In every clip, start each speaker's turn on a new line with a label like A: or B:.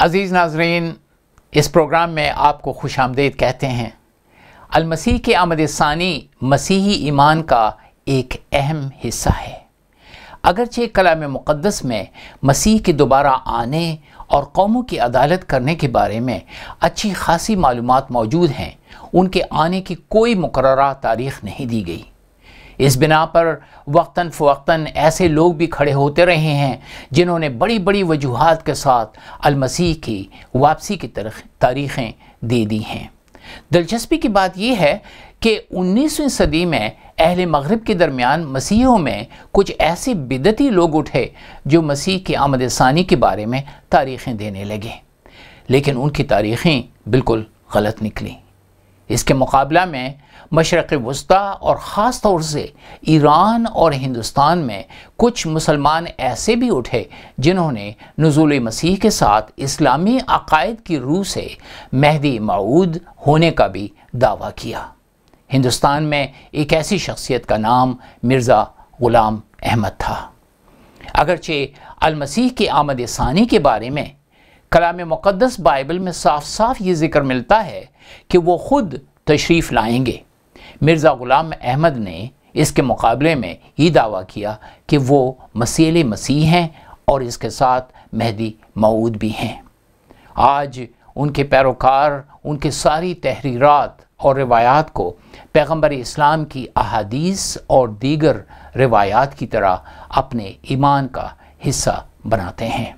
A: عزیز ناظرین، اس پروگرام میں آپ کو خوش آمدید کہتے ہیں۔ المسیح کے آمد ثانی مسیحی ایمان کا ایک اہم حصہ ہے۔ اگرچہ کلام مقدس میں مسیح کے دوبارہ آنے اور قوموں کی عدالت کرنے کے بارے میں اچھی خاصی معلومات موجود ہیں، ان کے آنے کی کوئی مقررہ تاریخ نہیں دی گئی۔ اس بنا پر وقتاً فوقتاً ایسے لوگ بھی کھڑے ہوتے رہے ہیں جنہوں نے بڑی بڑی وجوہات کے ساتھ المسیح کی واپسی کی تاریخیں دے دی ہیں۔ دلچسپی کی بات یہ ہے کہ 19ویں صدی میں اہل مغرب کے درمیان مسیحیوں میں کچھ ایسے بدعتی لوگ اٹھے جو مسیح کے آمد ثانی کے بارے میں تاریخیں دینے لگے، لیکن ان کی تاریخیں بالکل غلط نکلیں۔ اس کے مقابلہ میں مشرق وسطیٰ اور خاص طور سے ایران اور ہندوستان میں کچھ مسلمان ایسے بھی اٹھے جنہوں نے نزول مسیح کے ساتھ اسلامی عقائد کی روح سے مہدی موعود ہونے کا بھی دعویٰ کیا۔ ہندوستان میں ایک ایسی شخصیت کا نام مرزا غلام احمد تھا۔ اگرچہ المسیح کے آمد ثانی کے بارے میں کلام مقدس بائبل میں صاف صاف یہ ذکر ملتا ہے کہ وہ خود تشریف لائیں گے، مرزا غلام احمد نے اس کے مقابلے میں یہ دعویٰ کیا کہ وہ مسیح ہیں اور اس کے ساتھ مہدی موعود بھی ہیں۔ آج ان کے پیروکار ان کے ساری تحریرات اور روایات کو پیغمبر اسلام کی احادیث اور دیگر روایات کی طرح اپنے ایمان کا حصہ بناتے ہیں۔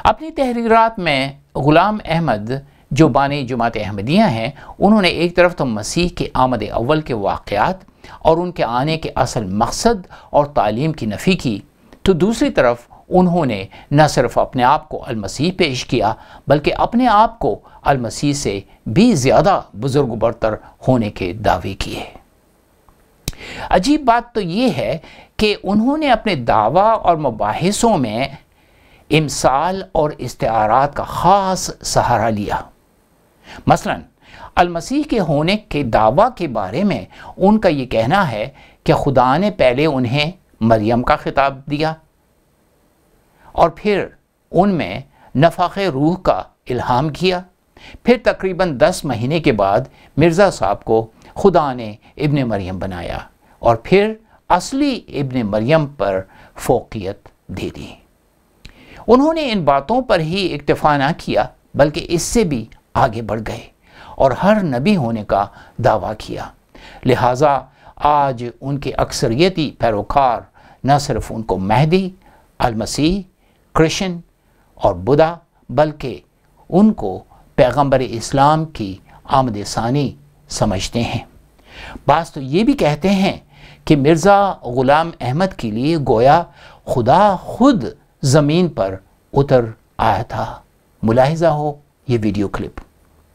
A: اپنی تحریرات میں غلام احمد جو بانی جماعت احمدیہ ہیں، انہوں نے ایک طرف تو مسیح کے آمد اول کے واقعات اور ان کے آنے کے اصل مقصد اور تعلیم کی نفی کی، تو دوسری طرف انہوں نے نہ صرف اپنے آپ کو المسیح پیش کیا بلکہ اپنے آپ کو المسیح سے بھی زیادہ بزرگ برتر ہونے کے دعوے کیے۔ عجیب بات تو یہ ہے کہ انہوں نے اپنے دعویٰ اور مباحثوں میں امثال اور استعارات کا خاص سہارا لیا۔ مثلا المسیح کے ہونے کے دعویٰ کے بارے میں ان کا یہ کہنا ہے کہ خدا نے پہلے انہیں مریم کا خطاب دیا اور پھر ان میں نفخ روح کا الہام کیا، پھر تقریباً 10 مہینے کے بعد مرزا صاحب کو خدا نے ابن مریم بنایا اور پھر اصلی ابن مریم پر فوقیت دے دی۔ انہوں نے ان باتوں پر ہی اکتفا نہ کیا بلکہ اس سے بھی آگے بڑھ گئے اور ہر نبی ہونے کا دعویٰ کیا۔ لہٰذا آج ان کے اکثریتی پیروکار نہ صرف ان کو مہدی، المسیح، کرشن اور بدھا بلکہ ان کو پیغمبر اسلام کی آمد ثانی سمجھتے ہیں۔ بعض تو یہ بھی کہتے ہیں کہ مرزا غلام احمد کے لیے گویا خدا خود زمین پر اتر آیا تھا۔ ملاحظہ ہو یہ ویڈیو کلپ۔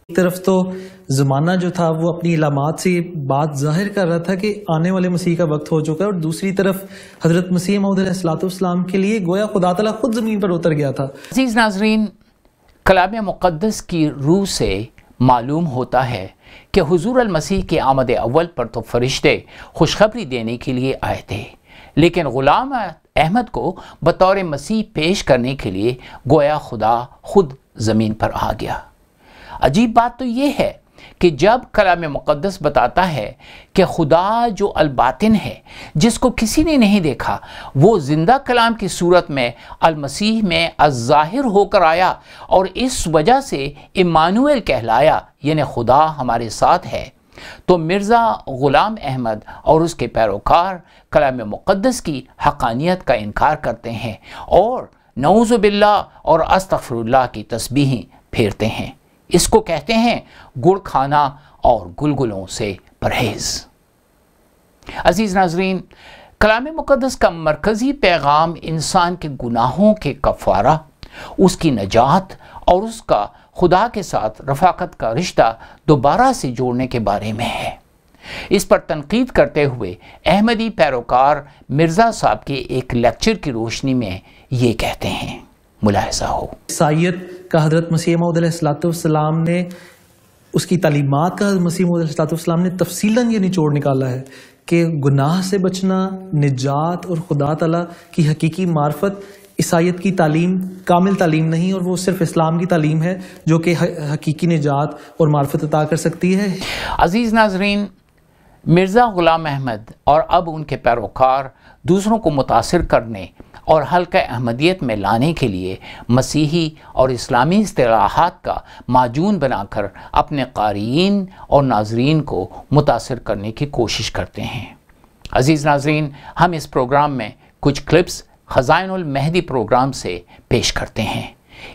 B: ایک طرف تو زمانہ جو تھا وہ اپنی علامات سے بات ظاہر کر رہا تھا کہ آنے والے مسیح کا وقت ہو چکا ہے، اور دوسری طرف حضرت مسیح موعود علیہ السلام کے لیے گویا خدا تعالیٰ خود زمین پر اتر گیا تھا۔
A: عزیز ناظرین، کلام مقدس کی روح سے معلوم ہوتا ہے کہ حضور المسیح کے آمد اول پر تو فرشتے خوشخبری دینے کے لیے آئے تھے، لیکن غلام احمد کو بطور مسیح پیش کرنے کے لیے گویا خدا خود زمین پر آ گیا۔ عجیب بات تو یہ ہے کہ جب کلام مقدس بتاتا ہے کہ خدا جو الباطن ہے، جس کو کسی نے نہیں دیکھا، وہ زندہ کلام کی صورت میں المسیح میں الظاہر ہو کر آیا اور اس وجہ سے امانویل کہلایا، یعنی خدا ہمارے ساتھ ہے، تو مرزا غلام احمد اور اس کے پیروکار کلام مقدس کی حقانیت کا انکار کرتے ہیں اور نعوذ باللہ اور استغفر اللہ کی تسبیحیں پھیرتے ہیں۔ اس کو کہتے ہیں گڑ کھانا اور گلگلوں سے پرہیز۔ عزیز ناظرین، کلام مقدس کا مرکزی پیغام انسان کے گناہوں کے کفارہ، اس کی نجات اور اس کا خدا کے ساتھ رفاقت کا رشتہ دوبارہ سے جوڑنے کے بارے میں ہے۔ اس پر تنقید کرتے ہوئے احمدی پیروکار مرزا صاحب کے ایک لیکچر کی روشنی میں یہ کہتے ہیں، ملاحظہ ہو۔
B: عیسائیت کا حضرت مسیح موعود علیہ السلام نے، اس کی تعلیمات کا حضرت مسیح موعود علیہ السلام نے تفصیلاً یہ نچوڑ نکالا ہے کہ گناہ سے بچنا، نجات اور خدا تعالیٰ کی حقیقی معرفت عیسائیت کی تعلیم کامل تعلیم نہیں اور وہ صرف اسلام کی تعلیم ہے جو کہ حقیقی نجات اور معرفت عطا کر سکتی ہے.
A: عزیز ناظرین، مرزا غلام احمد اور اب ان کے پیروکار دوسروں کو متاثر کرنے اور حلقہ احمدیت میں لانے کے لیے مسیحی اور اسلامی اصطلاحات کا معجون بنا کر اپنے قارئین اور ناظرین کو متاثر کرنے کی کوشش کرتے ہیں. عزیز ناظرین، ہم اس پروگرام میں کچھ کلپس خزائن المہدی پروگرام سے پیش کرتے ہیں.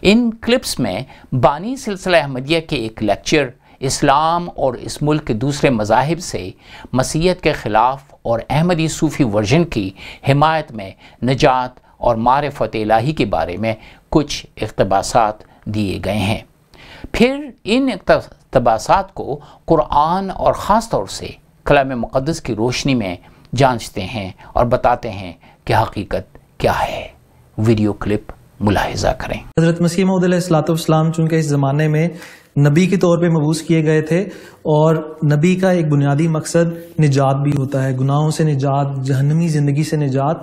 A: ان کلپس میں بانی سلسلہ احمدیہ کے ایک لیکچر اسلام اور اس ملک کے دوسرے مذاہب سے مسیحیت کے خلاف اور احمدی صوفی ورژن کی حمایت میں نجات اور معرفت الہی کے بارے میں کچھ اقتباسات دیے گئے ہیں. پھر ان اقتباسات کو قرآن اور خاص طور سے کلام مقدس کی روشنی میں جانچتے ہیں اور بتاتے ہیں کہ حقیقت کیا ہے. ویڈیو کلپ ملاحظہ کریں.
B: حضرت مسیح موعود علیہ الصلوۃ والسلام چونکہ اس زمانے میں نبی کے طور پہ مبعوث کیے گئے تھے اور نبی کا ایک بنیادی مقصد نجات بھی ہوتا ہے، گناہوں سے نجات، جہنمی زندگی سے نجات.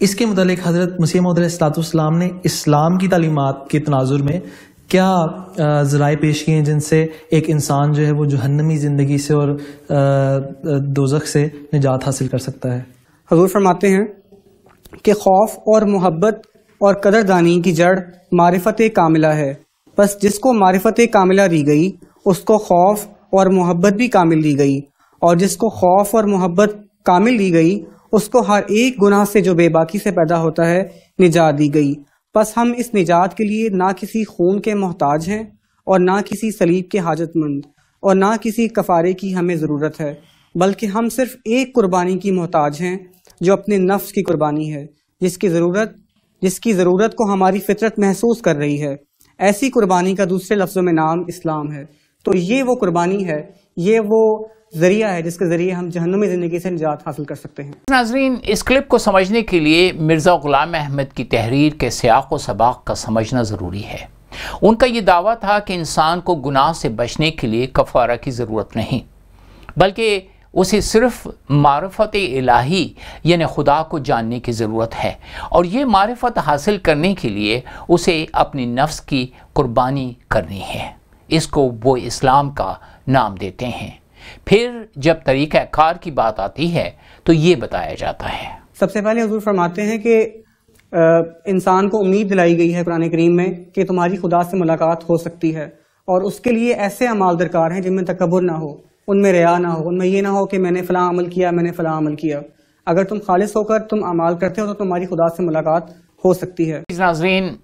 B: اس کے متعلق حضرت مسیح موعود علیہ الصلوۃ والسلام نے اسلام کی تعلیمات کے تناظر میں کیا ذرائع پیش کیے ہیں جن سے ایک انسان جو ہے وہ جہنمی زندگی سے اور دوزخ سے نجات حاصل کر سکتا ہے.
C: حضور فرماتے ہیں کہ خوف اور محبت اور قدردانی کی جڑ معرفت کاملہ ہے، بس جس کو معرفت کاملہ دی گئی اس کو خوف اور محبت بھی کامل دی گئی، اور جس کو خوف اور محبت کامل دی گئی اس کو ہر ایک گناہ سے جو بے باکی سے پیدا ہوتا ہے نجات دی گئی. بس ہم اس نجات کے لیے نہ کسی خون کے محتاج ہیں اور نہ کسی صلیب کے حاجت مند اور نہ کسی کفارے کی ہمیں ضرورت ہے، بلکہ ہم صرف ایک قربانی کی محتاج ہیں جو اپنے نفس کی قربانی ہے، جس کی ضرورت کو ہماری فطرت محسوس کر رہی ہے. ایسی قربانی کا دوسرے لفظوں میں نام اسلام ہے. تو یہ وہ قربانی ہے، یہ وہ ذریعہ ہے جس کے ذریعے ہم جہنمی زندگی سے نجات حاصل کر سکتے ہیں.
A: ناظرین، اس کلپ کو سمجھنے کے لیے مرزا غلام احمد کی تحریر کے سیاق و سباق کا سمجھنا ضروری ہے. ان کا یہ دعویٰ تھا کہ انسان کو گناہ سے بچنے کے لیے کفارہ کی ضرورت نہیں، بلکہ اسے صرف معرفت الہی یعنی خدا کو جاننے کی ضرورت ہے، اور یہ معرفت حاصل کرنے کے لیے اسے اپنی نفس کی قربانی کرنی ہے. اس کو وہ اسلام کا نام دیتے ہیں. پھر جب طریقہ کار کی بات آتی ہے تو یہ بتایا جاتا ہے.
C: سب سے پہلے حضور فرماتے ہیں کہ انسان کو امید دلائی گئی ہے قرآن کریم میں کہ تمہاری خدا سے ملاقات ہو سکتی ہے، اور اس کے لیے ایسے اعمال درکار ہیں جن میں تکبر نہ ہو، ان میں ریا نہ ہو، ان میں یہ نہ ہو کہ میں نے فلاں عمل کیا، میں نے فلاں عمل کیا. اگر تم خالص ہو کر تم اعمال کرتے ہو تو تمہاری خدا سے ملاقات ہو سکتی ہے.
A: ناظرین،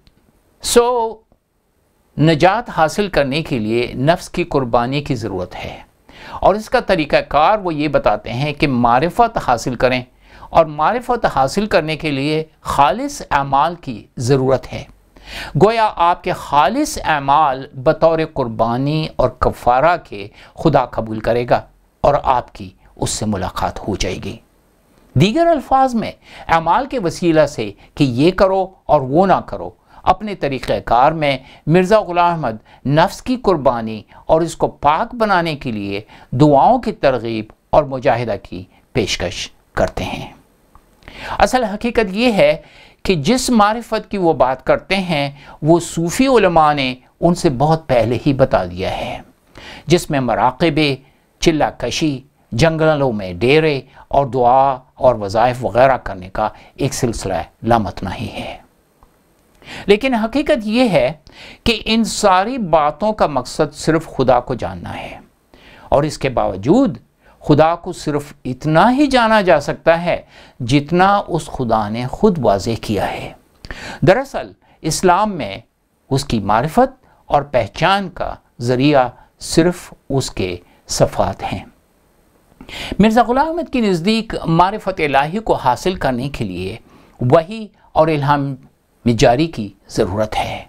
A: نجات حاصل کرنے کے لیے نفس کی قربانی کی ضرورت ہے، اور اس کا طریقہ کار وہ یہ بتاتے ہیں کہ معرفت حاصل کریں، اور معرفت حاصل کرنے کے لیے خالص اعمال کی ضرورت ہے. گویا آپ کے خالص اعمال بطور قربانی اور کفارہ کے خدا قبول کرے گا اور آپ کی اس سے ملاقات ہو جائے گی. دیگر الفاظ میں اعمال کے وسیلہ سے کہ یہ کرو اور وہ نہ کرو، اپنے طریقہ کار میں مرزا غلام احمد نفس کی قربانی اور اس کو پاک بنانے کے لیے دعاؤں کی ترغیب اور مجاہدہ کی پیشکش کرتے ہیں. اصل حقیقت یہ ہے کہ جس معرفت کی وہ بات کرتے ہیں وہ صوفی علماء نے ان سے بہت پہلے ہی بتا دیا ہے، جس میں مراقبے، چلہ کشی، جنگلوں میں ڈیرے اور دعا اور وظائف وغیرہ کرنے کا ایک سلسلہ لامتناہی ہے. لیکن حقیقت یہ ہے کہ ان ساری باتوں کا مقصد صرف خدا کو جاننا ہے، اور اس کے باوجود خدا کو صرف اتنا ہی جانا جا سکتا ہے جتنا اس خدا نے خود واضح کیا ہے. دراصل اسلام میں اس کی معرفت اور پہچان کا ذریعہ صرف اس کے صفات ہیں. مرزا غلام احمد کے نزدیک معرفت الہی کو حاصل کرنے کے لیے وحی اور الہام جاری کی ضرورت ہے.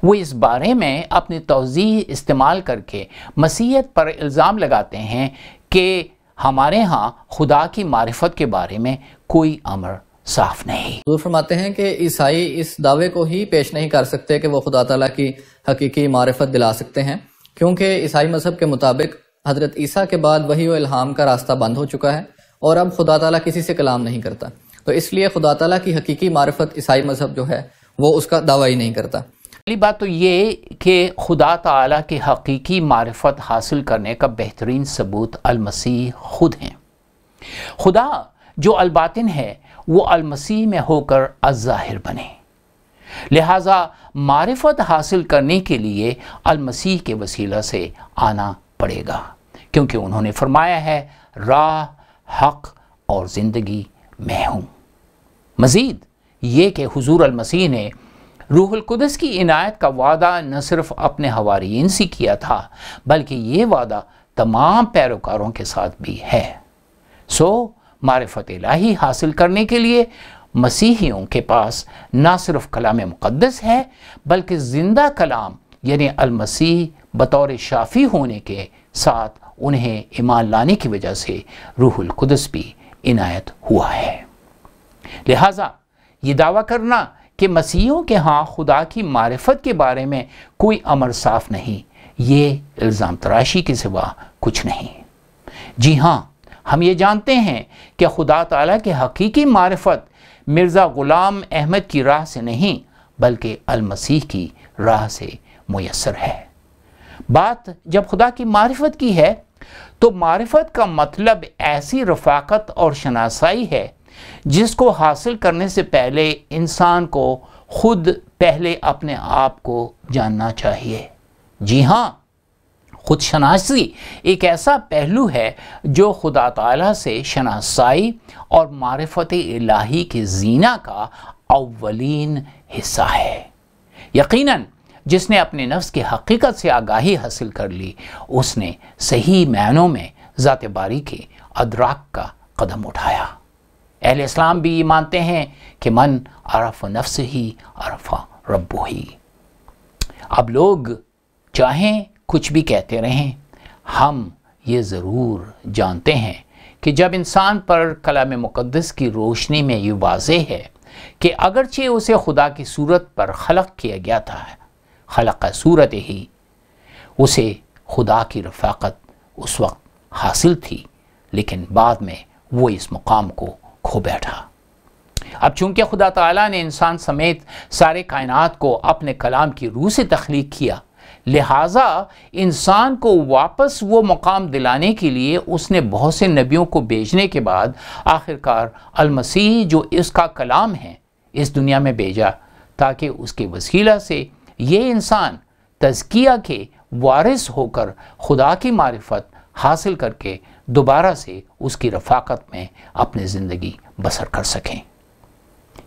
A: وہ اس بارے میں اپنی توضیح استعمال کر کے مسیحیت پر الزام لگاتے ہیں کہ ہمارے ہاں خدا کی معرفت کے بارے میں کوئی امر صاف نہیں.
D: حضور فرماتے ہیں کہ عیسائی اس دعوے کو ہی پیش نہیں کر سکتے کہ وہ خدا تعالیٰ کی حقیقی معرفت دلا سکتے ہیں، کیونکہ عیسائی مذہب کے مطابق حضرت عیسیٰ کے بعد وحی و الہام کا راستہ بند ہو چکا ہے، اور اب خدا تعالیٰ کسی سے کلام نہیں کرتا. تو اس لیے خدا تعالیٰ کی حقیقی معرفت عیسائی مذہب جو ہے وہ اس کا دعویٰ ہی نہیں کرتا۔
A: پہلی بات تو یہ کہ خدا تعالیٰ کے حقیقی معرفت حاصل کرنے کا بہترین ثبوت المسیح خود ہیں۔ خدا جو الباطن ہے وہ المسیح میں ہو کر الظاہر بنے، لہٰذا معرفت حاصل کرنے کے لیے المسیح کے وسیلہ سے آنا پڑے گا، کیونکہ انہوں نے فرمایا ہے راہ، حق اور زندگی میں ہوں۔ مزید یہ کہ حضور المسیح نے روح القدس کی عنایت کا وعدہ نہ صرف اپنے حواریین سے کیا تھا بلکہ یہ وعدہ تمام پیروکاروں کے ساتھ بھی ہے۔ معرفت الہی حاصل کرنے کے لیے مسیحیوں کے پاس نہ صرف کلام مقدس ہے بلکہ زندہ کلام یعنی المسیح بطور شافی ہونے کے ساتھ انہیں ایمان لانے کی وجہ سے روح القدس بھی عنایت ہوا ہے۔ لہٰذا یہ دعویٰ کرنا کہ مسیحیوں کے ہاں خدا کی معرفت کے بارے میں کوئی امر صاف نہیں، یہ الزام تراشی کے سوا کچھ نہیں۔ جی ہاں، ہم یہ جانتے ہیں کہ خدا تعالیٰ کے حقیقی معرفت مرزا غلام احمد کی راہ سے نہیں بلکہ المسیح کی راہ سے میسر ہے۔ بات جب خدا کی معرفت کی ہے تو معرفت کا مطلب ایسی رفاقت اور شناسائی ہے جس کو حاصل کرنے سے پہلے انسان کو خود پہلے اپنے آپ کو جاننا چاہیے۔ جی ہاں، خود شناسی ایک ایسا پہلو ہے جو خدا تعالیٰ سے شناسائی اور معرفت الہی کے زینہ کا اولین حصہ ہے۔ یقیناً جس نے اپنے نفس کی حقیقت سے آگاہی حاصل کر لی اس نے صحیح معنوں میں ذات باری کے ادراک کا قدم اٹھایا۔ اہل اسلام بھی یہ مانتے ہیں کہ من عرف نفس ہی عرف ربہ ہی۔ اب لوگ چاہیں کچھ بھی کہتے رہیں، ہم یہ ضرور جانتے ہیں کہ جب انسان پر کلام مقدس کی روشنی میں یہ واضح ہے کہ اگرچہ اسے خدا کی صورت پر خلق کیا گیا تھا، خلق صورت ہی، اسے خدا کی رفاقت اس وقت حاصل تھی، لیکن بعد میں وہ اس مقام کو کھو بیٹھا۔ اب چونکہ خدا تعالیٰ نے انسان سمیت سارے کائنات کو اپنے کلام کی روح سے تخلیق کیا، لہٰذا انسان کو واپس وہ مقام دلانے کے لیے اس نے بہت سے نبیوں کو بھیجنے کے بعد آخرکار المسیح جو اس کا کلام ہے اس دنیا میں بھیجا تاکہ اس کے وسیلہ سے یہ انسان تزکیہ کے وارث ہو کر خدا کی معرفت حاصل کر کے دوبارہ سے اس کی رفاقت میں اپنی زندگی بسر کر سکیں۔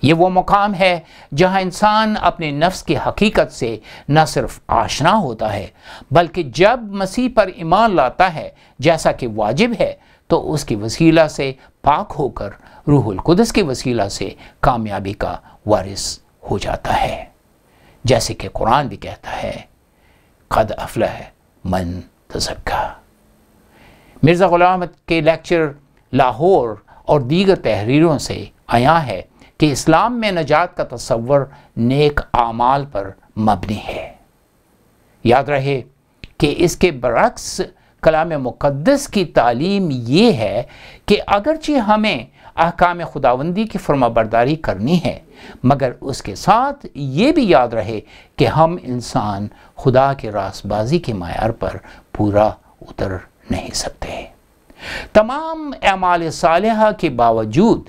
A: یہ وہ مقام ہے جہاں انسان اپنے نفس کی حقیقت سے نہ صرف آشنا ہوتا ہے بلکہ جب مسیح پر ایمان لاتا ہے جیسا کہ واجب ہے تو اس کی وسیلہ سے پاک ہو کر روح القدس کے وسیلہ سے کامیابی کا وارث ہو جاتا ہے، جیسے کہ قرآن بھی کہتا ہے قد افلح من تزکا۔ مرزا غلام احمد کے لیکچر لاہور اور دیگر تحریروں سے عیاں ہے کہ اسلام میں نجات کا تصور نیک اعمال پر مبنی ہے۔ یاد رہے کہ اس کے برعکس کلام مقدس کی تعلیم یہ ہے کہ اگرچہ ہمیں احکام خداوندی کی فرما برداری کرنی ہے مگر اس کے ساتھ یہ بھی یاد رہے کہ ہم انسان خدا کے راست بازی کے معیار پر پورا اتر نہیں سکتے۔ تمام اعمال صالحہ کے باوجود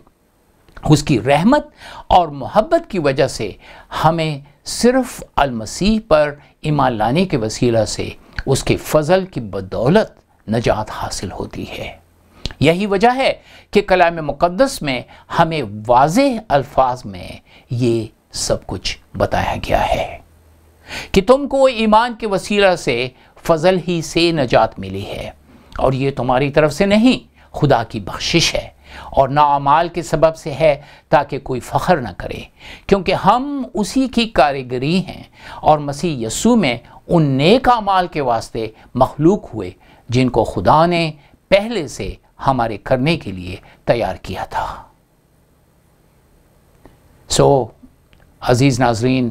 A: اس کی رحمت اور محبت کی وجہ سے ہمیں صرف المسیح پر ایمان لانے کے وسیلہ سے اس کے فضل کی بدولت نجات حاصل ہوتی ہے۔ یہی وجہ ہے کہ کلام مقدس میں ہمیں واضح الفاظ میں یہ سب کچھ بتایا گیا ہے کہ تم کو ایمان کے وسیلہ سے فضل ہی سے نجات ملی ہے، اور یہ تمہاری طرف سے نہیں، خدا کی بخشش ہے، اور نہ اعمال کے سبب سے ہے تاکہ کوئی فخر نہ کرے، کیونکہ ہم اسی کی کاریگری ہیں اور مسیح یسوع میں ان نیک اعمال کے واسطے مخلوق ہوئے جن کو خدا نے پہلے سے ہمارے کرنے کے لیے تیار کیا تھا۔ عزیز ناظرین،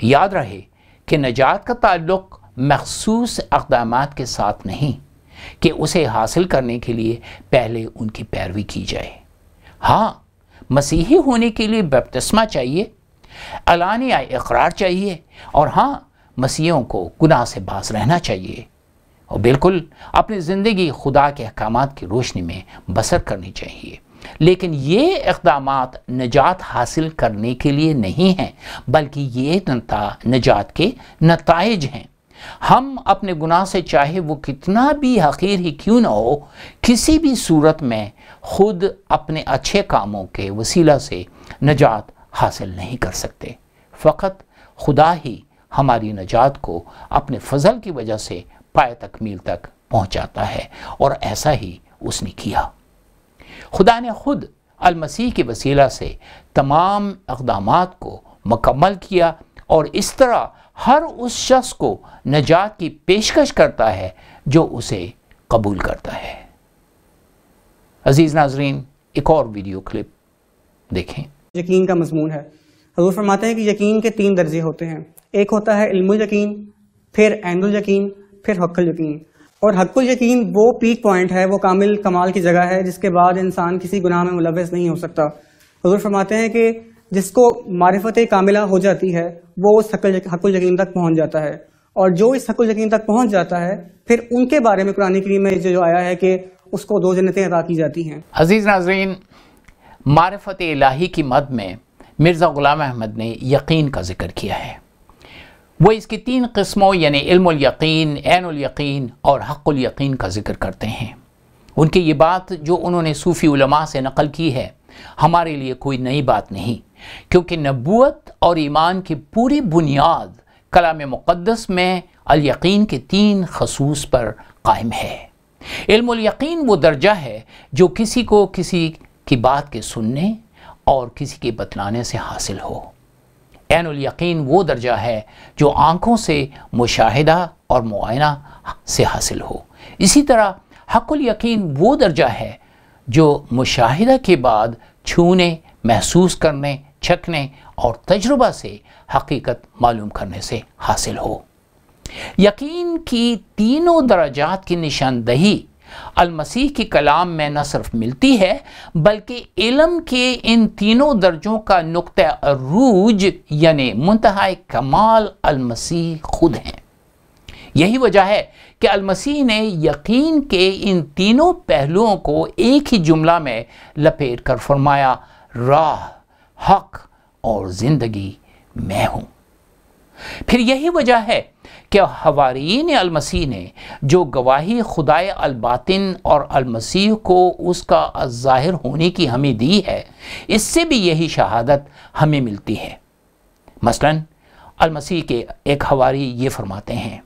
A: یاد رہے کہ نجات کا تعلق مخصوص اقدامات کے ساتھ نہیں کہ اسے حاصل کرنے کے لیے پہلے ان کی پیروی کی جائے۔ ہاں، مسیحی ہونے کے لیے بپتسمہ چاہیے، اعلانیہ اقرار چاہیے، اور ہاں مسیحیوں کو گناہ سے باز رہنا چاہیے اور بالکل اپنی زندگی خدا کے احکامات کی روشنی میں بسر کرنی چاہیے۔ لیکن یہ اقدامات نجات حاصل کرنے کے لیے نہیں ہیں، بلکہ یہ نجات کے نتائج ہیں۔ ہم اپنے گناہ سے چاہے وہ کتنا بھی حقیر ہی کیوں نہ ہو، کسی بھی صورت میں خود اپنے اچھے کاموں کے وسیلہ سے نجات حاصل نہیں کر سکتے۔ فقط خدا ہی ہماری نجات کو اپنے فضل کی وجہ سے پائے تکمیل تک پہنچاتا ہے، اور ایسا ہی اس نے کیا۔ خدا نے خود المسیح کے وسیلہ سے تمام اقدامات کو مکمل کیا، اور اس طرح ہر اس شخص کو نجات کی پیشکش کرتا ہے جو اسے قبول کرتا ہے۔ عزیز ناظرین، ایک اور ویڈیو کلپ دیکھیں۔
C: یقین کا مضمون ہے۔ حضور فرماتے ہیں کہ یقین کے 3 درجے ہوتے ہیں۔ ایک ہوتا ہے علم الیقین، پھر عین الیقین، پھر حق الیقین۔ اور حق الیقین وہ پیک پوائنٹ ہے، وہ کامل کمال کی جگہ ہے جس کے بعد انسان کسی گناہ میں ملوث نہیں ہو سکتا۔ حضور فرماتے ہیں کہ جس کو معرفت کاملہ ہو جاتی ہے وہ اس حق الیقین تک پہنچ جاتا ہے، اور جو اس حق الیقین تک پہنچ جاتا ہے پھر ان کے بارے میں قرآن کریم میں جو آیا ہے کہ اس کو 2 جنتیں عطا کی جاتی ہیں۔
A: عزیز ناظرین، معرفت الہی کی مد میں مرزا غلام احمد نے یقین کا ذکر کیا ہے۔ وہ اس کی 3 قسموں یعنی علم الیقین، عین الیقین اور حق الیقین کا ذکر کرتے ہیں۔ ان کی یہ بات جو انہوں نے صوفی علماء سے نقل کی ہے ہمارے لیے کوئی نئی بات نہیں، کیونکہ نبوت اور ایمان کی پوری بنیاد کلام مقدس میں الیقین کے 3 خصوص پر قائم ہے۔ علم الیقین وہ درجہ ہے جو کسی کو کسی کی بات کے سننے اور کسی کے بتلانے سے حاصل ہو۔ عین الیقین وہ درجہ ہے جو آنکھوں سے مشاہدہ اور معائنہ سے حاصل ہو۔ اسی طرح حق الیقین وہ درجہ ہے جو مشاہدہ کے بعد چھونے، محسوس کرنے، چکھنے اور تجربہ سے حقیقت معلوم کرنے سے حاصل ہو۔ یقین کی تینوں درجات کی نشاندہی المسیح کے کلام میں نہ صرف ملتی ہے بلکہ علم کے ان تینوں درجوں کا نقطہ عروج یعنی منتہائی کمال المسیح خود ہیں۔ یہی وجہ ہے کہ المسیح نے یقین کے ان تینوں پہلوؤں کو ایک ہی جملہ میں لپیٹ کر فرمایا، راہ، حق اور زندگی میں ہوں۔ پھر یہی وجہ ہے کہ حواریین المسیح نے جو گواہی خدائے الباطن اور المسیح کو اس کا ظاہر ہونے کی ہمیں دی ہے، اس سے بھی یہی شہادت ہمیں ملتی ہے۔ مثلا المسیح کے ایک حواری یہ فرماتے ہیں،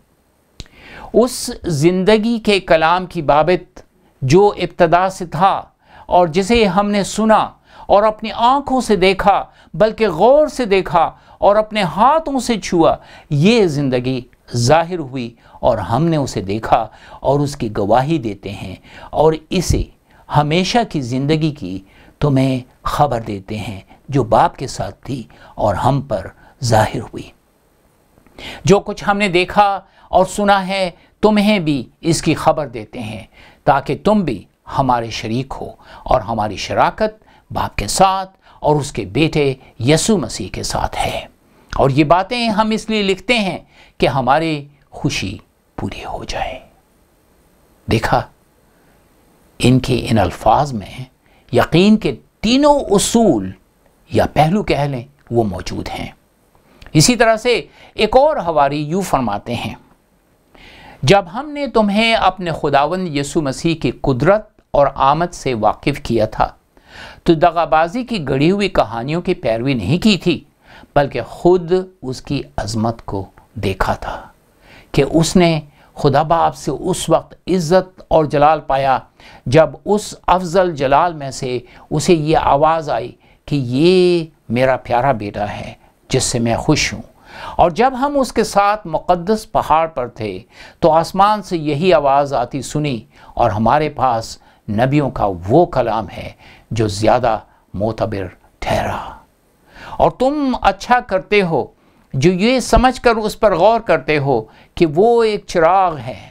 A: اس زندگی کے کلام کی بابت جو ابتدا سے تھا اور جسے ہم نے سنا اور اپنی آنکھوں سے دیکھا بلکہ غور سے دیکھا اور اپنے ہاتھوں سے چھوا، یہ زندگی ظاہر ہوئی اور ہم نے اسے دیکھا اور اس کی گواہی دیتے ہیں، اور اسے ہمیشہ کی زندگی کی تمہیں خبر دیتے ہیں جو باپ کے ساتھ تھی اور ہم پر ظاہر ہوئی۔ جو کچھ ہم نے دیکھا اور سنا ہے تمہیں بھی اس کی خبر دیتے ہیں تاکہ تم بھی ہمارے شریک ہو، اور ہماری شراکت باپ کے ساتھ اور اس کے بیٹے یسوع مسیح کے ساتھ ہے، اور یہ باتیں ہم اس لیے لکھتے ہیں کہ ہماری خوشی پوری ہو جائے۔ دیکھا، ان کے ان الفاظ میں یقین کے تینوں اصول یا پہلو کہہ لیں وہ موجود ہیں۔ اسی طرح سے ایک اور حواری یوں فرماتے ہیں، جب ہم نے تمہیں اپنے خداوند یسوع مسیح کی قدرت اور آمد سے واقف کیا تھا تو دغابازی کی گڑھی ہوئی کہانیوں کی پیروی نہیں کی تھی بلکہ خود اس کی عظمت کو دیکھا تھا کہ اس نے خدا باپ سے اس وقت عزت اور جلال پایا جب اس افضل جلال میں سے اسے یہ آواز آئی کہ یہ میرا پیارا بیٹا ہے جس سے میں خوش ہوں۔ اور جب ہم اس کے ساتھ مقدس پہاڑ پر تھے تو آسمان سے یہی آواز آتی سنی، اور ہمارے پاس نبیوں کا وہ کلام ہے جو زیادہ معتبر ٹھہرا، اور تم اچھا کرتے ہو جو یہ سمجھ کر اس پر غور کرتے ہو کہ وہ ایک چراغ ہے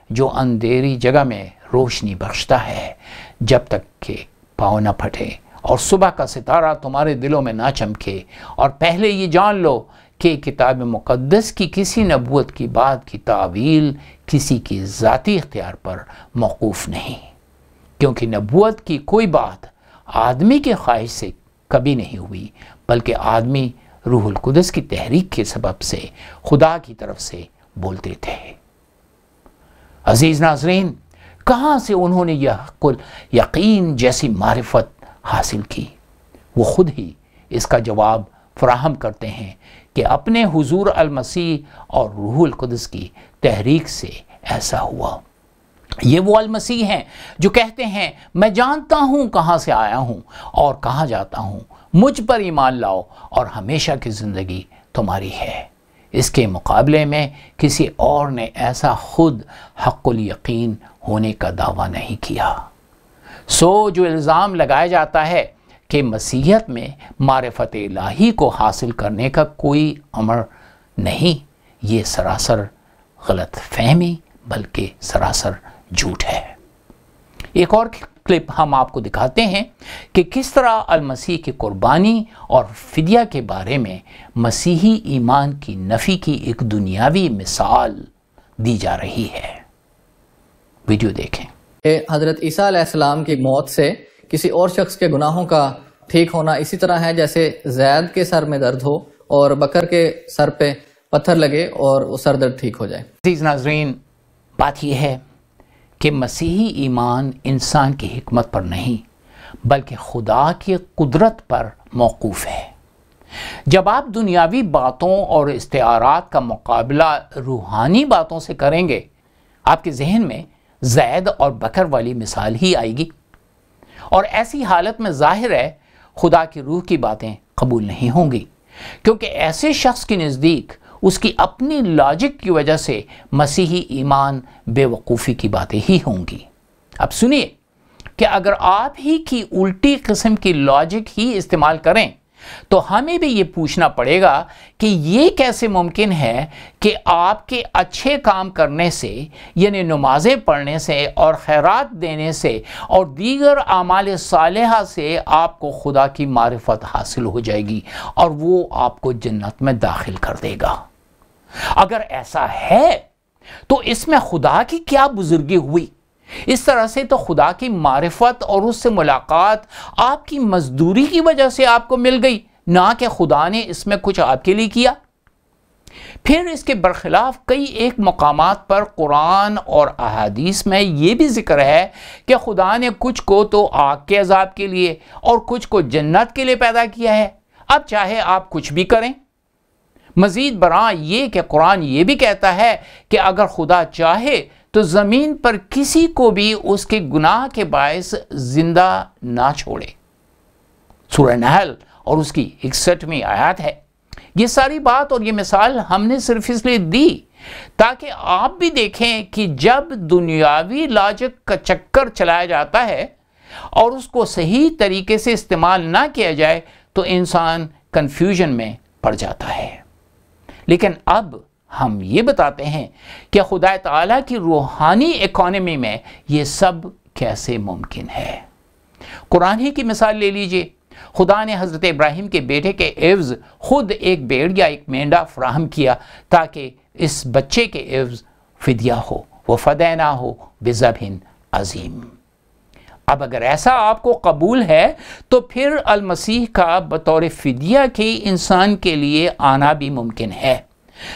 A: جو اندھیری جگہ میں روشنی بخشتا ہے جب تک کہ پاؤں نہ پھٹے اور صبح کا ستارہ تمہارے دلوں میں نہ چمکے، اور پہلے یہ جان لو کہ کتاب مقدس کی کسی نبوت کی بات کی تعویل کسی کی ذاتی اختیار پر موقوف نہیں، کیونکہ نبوت کی کوئی بات آدمی کی خواہش سے کبھی نہیں ہوئی، بلکہ آدمی روح القدس کی تحریک کے سبب سے خدا کی طرف سے بولتے تھے۔ عزیز ناظرین، کہاں سے انہوں نے یہ حق یقین جیسی معرفت حاصل کی؟ وہ خود ہی اس کا جواب فراہم کرتے ہیں کہ اپنے حضور المسیح اور روح القدس کی تحریک سے ایسا ہوا۔ یہ وہ المسیح ہیں جو کہتے ہیں میں جانتا ہوں کہاں سے آیا ہوں اور کہاں جاتا ہوں، مجھ پر ایمان لاؤ اور ہمیشہ کی زندگی تمہاری ہے۔ اس کے مقابلے میں کسی اور نے ایسا خود حق الیقین ہونے کا دعویٰ نہیں کیا۔ سو جو الزام لگایا جاتا ہے کہ مسیحیت میں معرفت الہی کو حاصل کرنے کا کوئی امر نہیں، یہ سراسر غلط فہمی بلکہ سراسر جھوٹ ہے۔ ایک اور کلپ ہم آپ کو دکھاتے ہیں کہ کس طرح المسیح کی قربانی اور فدیہ کے بارے میں مسیحی ایمان کی نفی کی ایک دنیاوی مثال دی جا رہی ہے۔ ویڈیو دیکھیں۔
D: کہ حضرت عیسیٰ علیہ السلام کی موت سے کسی اور شخص کے گناہوں کا ٹھیک ہونا اسی طرح ہے جیسے زید کے سر میں درد ہو اور بکر کے سر پہ پتھر لگے اور وہ سر درد ٹھیک ہو جائے۔
A: عزیز ناظرین، بات یہ ہے کہ مسیحی ایمان انسان کی حکمت پر نہیں بلکہ خدا کی قدرت پر موقوف ہے۔ جب آپ دنیاوی باتوں اور استعارات کا مقابلہ روحانی باتوں سے کریں گے، آپ کے ذہن میں زید اور بکر والی مثال ہی آئے گی، اور ایسی حالت میں ظاہر ہے خدا کی روح کی باتیں قبول نہیں ہوں گی، کیونکہ ایسے شخص کے نزدیک اس کی اپنی لاجک کی وجہ سے مسیحی ایمان بے وقوفی کی باتیں ہی ہوں گی۔ اب سنیے کہ اگر آپ ہی کی الٹی قسم کی لاجک ہی استعمال کریں تو ہمیں بھی یہ پوچھنا پڑے گا کہ یہ کیسے ممکن ہے کہ آپ کے اچھے کام کرنے سے، یعنی نمازیں پڑھنے سے اور خیرات دینے سے اور دیگر اعمال صالحہ سے آپ کو خدا کی معرفت حاصل ہو جائے گی اور وہ آپ کو جنت میں داخل کر دے گا۔ اگر ایسا ہے تو اس میں خدا کی کیا بزرگی ہوئی؟ اس طرح سے تو خدا کی معرفت اور اس سے ملاقات آپ کی مزدوری کی وجہ سے آپ کو مل گئی، نہ کہ خدا نے اس میں کچھ آپ کے لیے کیا۔ پھر اس کے برخلاف کئی ایک مقامات پر قرآن اور احادیث میں یہ بھی ذکر ہے کہ خدا نے کچھ کو تو آگ کے عذاب کے لیے اور کچھ کو جنت کے لیے پیدا کیا ہے۔ اب چاہے آپ کچھ بھی کریں۔ مزید برآں یہ کہ قرآن یہ بھی کہتا ہے کہ اگر خدا چاہے تو زمین پر کسی کو بھی اس کے گناہ کے باعث زندہ نہ چھوڑے۔ سورہ نحل اور اس کی 61ویں آیات ہے۔ یہ ساری بات اور یہ مثال ہم نے صرف اس لیے دی تاکہ آپ بھی دیکھیں کہ جب دنیاوی لاجک کا چکر چلایا جاتا ہے اور اس کو صحیح طریقے سے استعمال نہ کیا جائے تو انسان کنفیوژن میں پڑ جاتا ہے۔ لیکن اب ہم یہ بتاتے ہیں کہ خدا تعالیٰ کی روحانی اکانومی میں یہ سب کیسے ممکن ہے۔ قرآن ہی کی مثال لے لیجئے۔ خدا نے حضرت ابراہیم کے بیٹے کے عوض خود ایک بھیڑ یا ایک مینڈا فراہم کیا تاکہ اس بچے کے عوض فدیہ ہو، وَفَدَيْنَاهُ بِذَبْحٍ عَظِيمٍ۔ اب اگر ایسا آپ کو قبول ہے تو پھر المسیح کا بطور فدیہ کے انسان کے لیے آنا بھی ممکن ہے،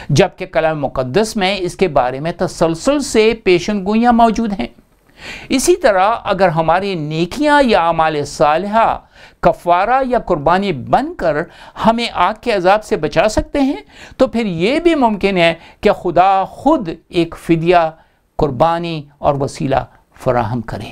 A: جبکہ کلام مقدس میں اس کے بارے میں تسلسل سے پیشن گوئیاں موجود ہیں۔ اسی طرح اگر ہماری نیکیاں یا اعمال صالحہ کفارہ یا قربانی بن کر ہمیں آگ کے عذاب سے بچا سکتے ہیں تو پھر یہ بھی ممکن ہے کہ خدا خود ایک فدیہ، قربانی اور وسیلہ فراہم کرے۔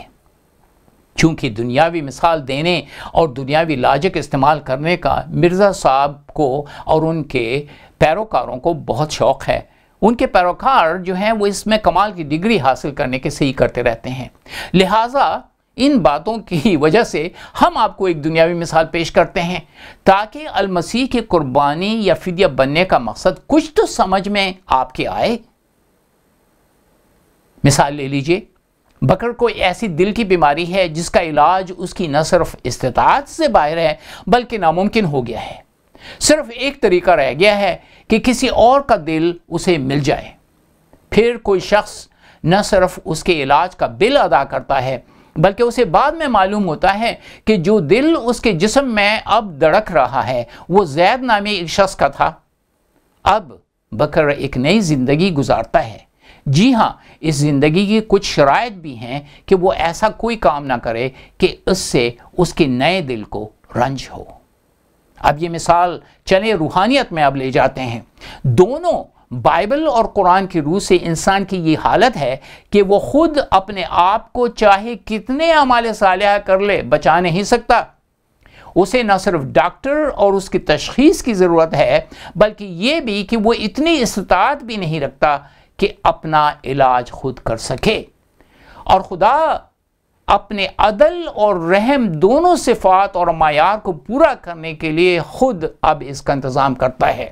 A: چونکہ دنیاوی مثال دینے اور دنیاوی لاجک استعمال کرنے کا مرزا صاحب کو اور ان کے پیروکاروں کو بہت شوق ہے، ان کے پیروکار جو ہیں وہ اس میں کمال کی ڈگری حاصل کرنے کے صحیح کرتے رہتے ہیں، لہٰذا ان باتوں کی وجہ سے ہم آپ کو ایک دنیاوی مثال پیش کرتے ہیں تاکہ المسیح کی قربانی یا فدیہ بننے کا مقصد کچھ تو سمجھ میں آپ کے آئے۔ مثال لے لیجئے، بکر کوئی ایسی دل کی بیماری ہے جس کا علاج اس کی نہ صرف استطاعت سے باہر ہے بلکہ ناممکن ہو گیا ہے۔ صرف ایک طریقہ رہ گیا ہے کہ کسی اور کا دل اسے مل جائے۔ پھر کوئی شخص نہ صرف اس کے علاج کا بل ادا کرتا ہے بلکہ اسے بعد میں معلوم ہوتا ہے کہ جو دل اس کے جسم میں اب دھڑک رہا ہے وہ زید نامی ایک شخص کا تھا۔ اب بکر ایک نئی زندگی گزارتا ہے۔ جی ہاں، اس زندگی کی کچھ شرائط بھی ہیں کہ وہ ایسا کوئی کام نہ کرے کہ اس سے اس کے نئے دل کو رنج ہو۔ اب یہ مثال چلے روحانیت میں اب لے جاتے ہیں۔ دونوں بائبل اور قرآن کی روح سے انسان کی یہ حالت ہے کہ وہ خود اپنے آپ کو چاہے کتنے اعمال صالحہ کر لے بچا نہیں سکتا۔ اسے نہ صرف ڈاکٹر اور اس کی تشخیص کی ضرورت ہے بلکہ یہ بھی کہ وہ اتنی استطاعت بھی نہیں رکھتا کہ اپنا علاج خود کر سکے۔ اور خدا اپنے عدل اور رحم دونوں صفات اور معیار کو پورا کرنے کے لیے خود اب اس کا انتظام کرتا ہے۔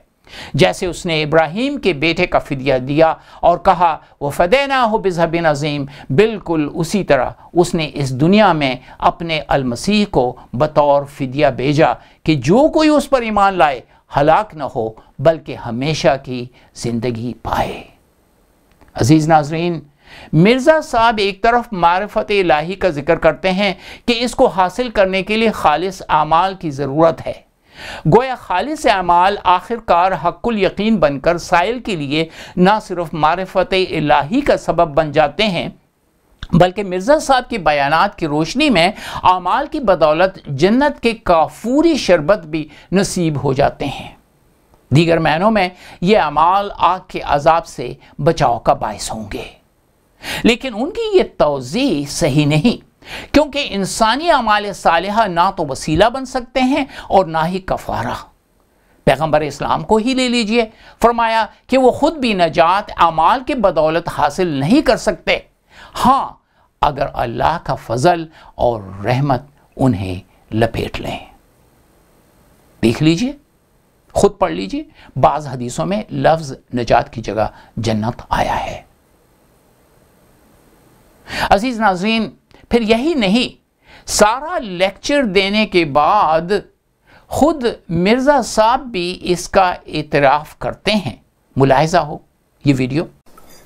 A: جیسے اس نے ابراہیم کے بیٹے کا فدیہ دیا اور کہا وَفَدَيْنَاهُ بِذَبْحٍ عَظِيمٍ، بالکل اسی طرح اس نے اس دنیا میں اپنے المسیح کو بطور فدیہ بھیجا کہ جو کوئی اس پر ایمان لائے ہلاک نہ ہو بلکہ ہمیشہ کی زندگی پائے۔ عزیز ناظرین، مرزا صاحب ایک طرف معرفت الہی کا ذکر کرتے ہیں کہ اس کو حاصل کرنے کے لیے خالص اعمال کی ضرورت ہے۔ گویا خالص اعمال آخر کار حق الیقین بن کر سائل کے لیے نہ صرف معرفت الہی کا سبب بن جاتے ہیں بلکہ مرزا صاحب کے بیانات کی روشنی میں اعمال کی بدولت جنت کے کافوری شربت بھی نصیب ہو جاتے ہیں۔ دیگر معنوں میں یہ اعمال آگ کے عذاب سے بچاؤ کا باعث ہوں گے، لیکن ان کی یہ توضیح صحیح نہیں، کیونکہ انسانی اعمال صالحہ نہ تو وسیلہ بن سکتے ہیں اور نہ ہی کفارہ۔ پیغمبر اسلام کو ہی لے لیجئے، فرمایا کہ وہ خود بھی نجات اعمال کے بدولت حاصل نہیں کر سکتے، ہاں اگر اللہ کا فضل اور رحمت انہیں لپیٹ لیں۔ دیکھ لیجئے، خود پڑھ لیجئے، بعض حدیثوں میں لفظ نجات کی جگہ جنت آیا ہے۔ عزیز ناظرین، پھر یہی نہیں، سارا لیکچر دینے کے بعد خود مرزا صاحب بھی اس کا اعتراف کرتے ہیں۔ ملاحظہ ہو یہ ویڈیو۔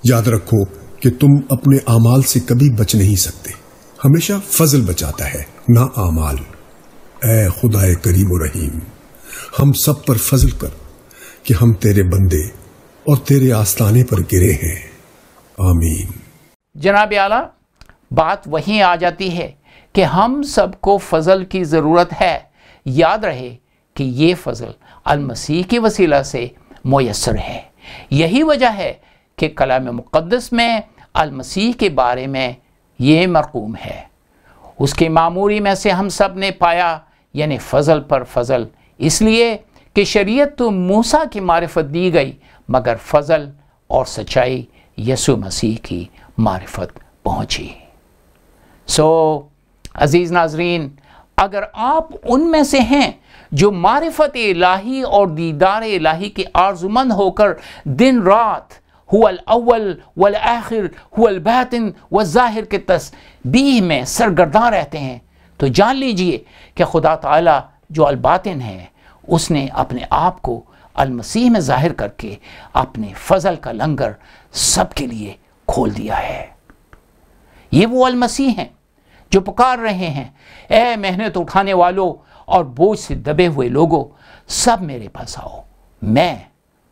E: یاد رکھو کہ تم اپنے اعمال سے کبھی بچ نہیں سکتے، ہمیشہ فضل بچاتا ہے نہ اعمال۔ اے خدائے کریم و رحیم، ہم سب پر فضل کر کہ ہم تیرے بندے اور تیرے آستانے پر گرے ہیں، آمین۔
A: جناب اعلیٰ، بات وہیں آ جاتی ہے کہ ہم سب کو فضل کی ضرورت ہے۔ یاد رہے کہ یہ فضل المسیح کے وسیلہ سے میسر ہے۔ یہی وجہ ہے کہ کلام مقدس میں المسیح کے بارے میں یہ مرقوم ہے، اس کے معموری میں سے ہم سب نے پایا، یعنی فضل پر فضل، اس لیے کہ شریعت تو موسیٰ کی معرفت دی گئی مگر فضل اور سچائی یسوع مسیح کی معرفت پہنچی۔ عزیز ناظرین، اگر آپ ان میں سے ہیں جو معرفت الہی اور دیدار الہی کے آرزومند ہو کر دن رات هو الاول والآخر هو الباطن والظاہر کے تسبیح میں سرگرداں رہتے ہیں تو جان لیجئے کہ خدا تعالی جو الباطن ہے اس نے اپنے آپ کو المسیح میں ظاہر کر کے اپنے فضل کا لنگر سب کے لیے کھول دیا ہے۔ یہ وہ المسیح ہیں جو پکار رہے ہیں، اے محنت اٹھانے والوں اور بوجھ سے دبے ہوئے لوگوں، سب میرے پاس آؤ، میں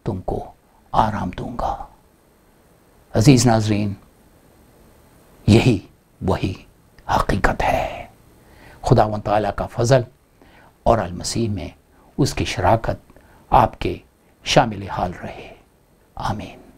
A: تم کو آرام دوں گا۔ عزیز ناظرین، یہی وہی حقیقت ہے۔ خداوند تعالیٰ کا فضل اور المسیح میں اس کی شراکت آپ کے شامل حال رہے، آمین۔